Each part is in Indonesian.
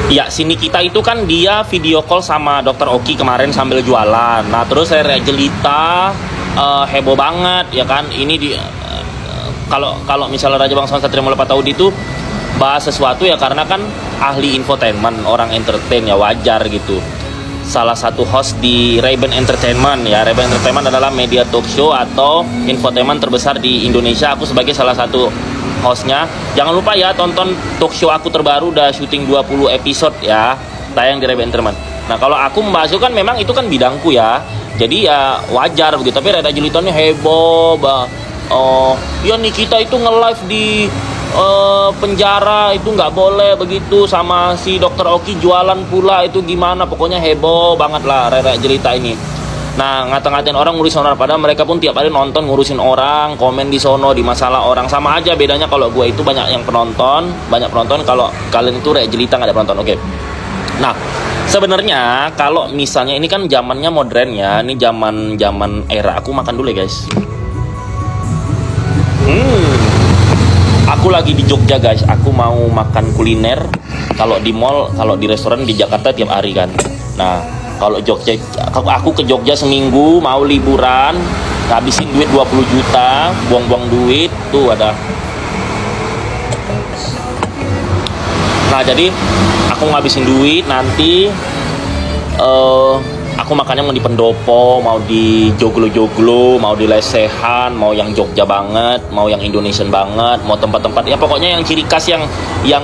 Ya, sini kita itu kan dia video call sama Dokter Oki kemarin sambil jualan. Nah, terus saya jelita heboh banget ya kan. Ini di kalau misalnya Raja Bangsawan Satria Mulia Pataudi itu bahas sesuatu ya karena kan ahli infotainment, orang entertain ya wajar gitu. Salah satu host di Ray-Ban Entertainment ya. Ray-Ban Entertainment adalah media talk show atau infotainment terbesar di Indonesia. Aku sebagai salah satu hostnya. Jangan lupa ya tonton talk show aku terbaru, udah syuting 20 episode ya, tayang di Ray-Ban Entertainment. Nah kalau aku membahas itu kan memang itu kan bidangku ya, jadi ya wajar begitu. Tapi Reda Jelita ini heboh ya nih kita itu nge-live di penjara itu nggak boleh begitu, sama si Dokter Oki jualan pula itu gimana, pokoknya heboh banget lah Reda Jelita ini. Nah, ngata-ngatain orang ngurusin orang, padahal mereka pun tiap hari nonton ngurusin orang, komen di sono, di masalah orang. Sama aja bedanya kalau gue itu banyak penonton, kalau kalian itu Rek Jelita nggak ada penonton. Oke. Nah, sebenarnya kalau misalnya ini kan zamannya modern ya, ini zaman era aku makan dulu ya guys. Aku lagi di Jogja guys, aku mau makan kuliner. Kalau di mall, kalau di restoran di Jakarta tiap hari kan. Nah, kalau Jogja, aku ke Jogja seminggu, mau liburan, ngabisin duit 20 juta, buang-buang duit, tuh ada. Nah, jadi aku ngabisin duit, nanti aku makannya mau di pendopo, mau di joglo-joglo, mau di lesehan, mau yang Jogja banget, mau yang Indonesian banget, mau tempat-tempat, ya pokoknya yang ciri khas yang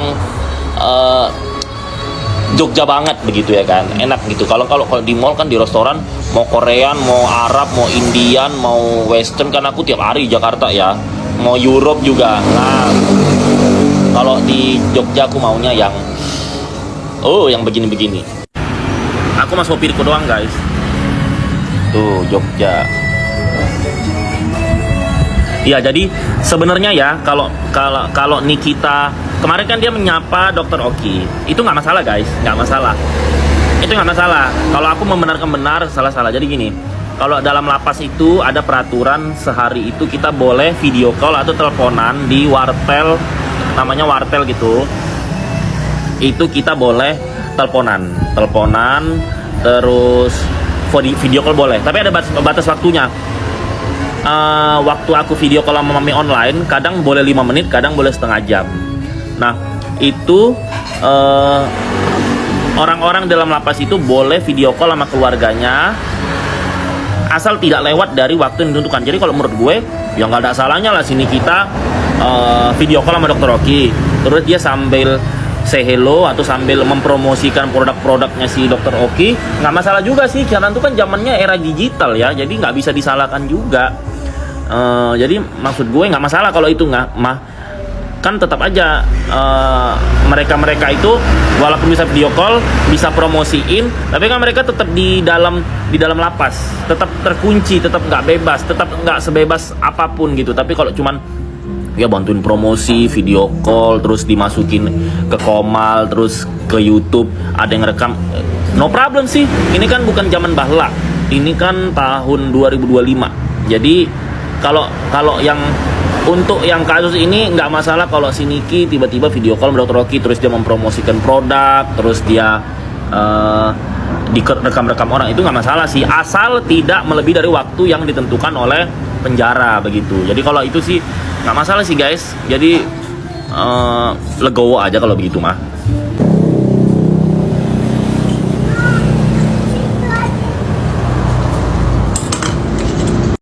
Jogja banget begitu ya kan, enak gitu. Kalau di mall kan di restoran mau Korean, mau Arab, mau Indian, mau Western kan aku tiap hari di Jakarta ya, mau Europe juga. Nah kalau di Jogja aku maunya yang begini-begini. Aku masuk pirku doang guys. Tuh Jogja. Ya jadi sebenarnya ya kalau Nikita kemarin kan dia menyapa Dokter Oki, itu nggak masalah guys, nggak masalah. Itu nggak masalah. Kalau aku membenarkan benar, salah. Jadi gini, kalau dalam lapas itu ada peraturan sehari itu kita boleh video call atau teleponan di wartel, namanya wartel gitu. Itu kita boleh teleponan, terus video call boleh. Tapi ada batas waktunya. Waktu aku video call sama mami online kadang boleh 5 menit, kadang boleh setengah jam. Nah itu orang-orang dalam lapas itu boleh video call sama keluarganya asal tidak lewat dari waktu yang ditentukan. Jadi kalau menurut gue ya nggak ada salahnya lah sini kita video call sama Dokter Oki, terus dia sambil say hello atau sambil mempromosikan produk-produknya si Dokter Oki, nggak masalah juga sih, karena itu kan zamannya era digital ya, jadi nggak bisa disalahkan juga. Jadi maksud gue nggak masalah kalau itu kan tetap aja mereka itu walaupun bisa video call, bisa promosiin, tapi kan mereka tetap di dalam lapas, tetap terkunci, tetap nggak bebas, tetap nggak sebebas apapun gitu. Tapi kalau cuman ya bantuin promosi, video call, terus dimasukin ke Komal, terus ke YouTube, ada yang rekam, no problem sih. Ini kan bukan zaman bahla, ini kan tahun 2025. Jadi kalau yang untuk yang kasus ini nggak masalah kalau si Niki tiba-tiba video call sama Dokter Oki, terus dia mempromosikan produk, terus dia direkam orang, itu nggak masalah sih, asal tidak melebihi dari waktu yang ditentukan oleh penjara begitu. Jadi kalau itu sih nggak masalah sih guys, jadi legowo aja kalau begitu mah.